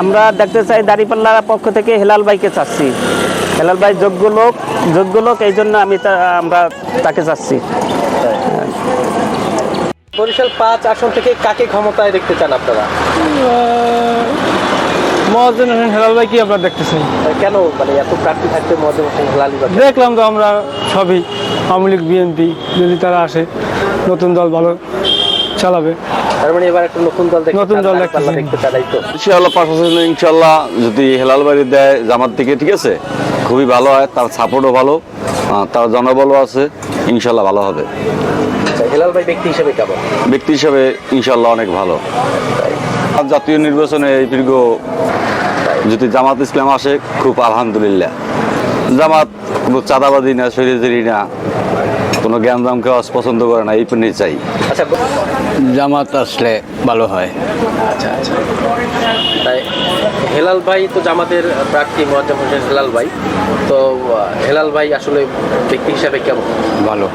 আমরা দেখতে চাই দাঁড়িপাল্লার পক্ষ থেকে হেলাল ভাইকে চাচ্ছি। হেলাল ভাই যোগ্য লোক, এই জন্য আমরা তাকে চাচ্ছি। বরিশাল 5 আসন থেকে কাকে ক্ষমতায় দেখতে চান আপনারা? মহাজন হোসেন হেলাল ভাই কি আপনারা দেখতেছেন? কেন মানে এত প্রার্থী থাকতে মহাজন হোসেন হেলালি বা দেখলাম তো আমরা সবই আওয়ামী লীগ বিএনপি, যদি তারা আসে নতুন দল ভালো চালাবে। তার মানে এবার একটা নতুন দল নতুন দল দেখতে চান, এই তো? ইনশাআল্লাহ প্রশাসন ইনশাআল্লাহ যদি হেলাল বাড়ি দেয় জামাত থেকে, ঠিক আছে, খুবই ভালো হয়। তার সাপোর্টও ভালো, তার জনবলও আছে, ইনশাআল্লাহ ভালো হবে। হেলাল ভাই ব্যক্তি হিসেবে কেমন? ব্যক্তি হিসাবে ইনশাআল্লাহ অনেক ভালো। জাতীয় নির্বাচনে এই দীর্ঘ যদি জামাত ইসলাম আসে, খুব আলহামদুলিল্লাহ। জামাত কোনো চাঁদাবাদী না, শরীয়তী না, কোনো জ্ঞানদাম কেউ পছন্দ করে না, এই পণ্যই চাই। আচ্ছা জামাত আসলে ভালো হয়। আচ্ছা আচ্ছা, তাই হেলাল ভাই তো জামাতের প্রার্থী মোয়াজ্জেম হোসেন হেলাল ভাই, তো হেলাল ভাই আসলে ব্যক্তি হিসাবে কেমন? ভালো।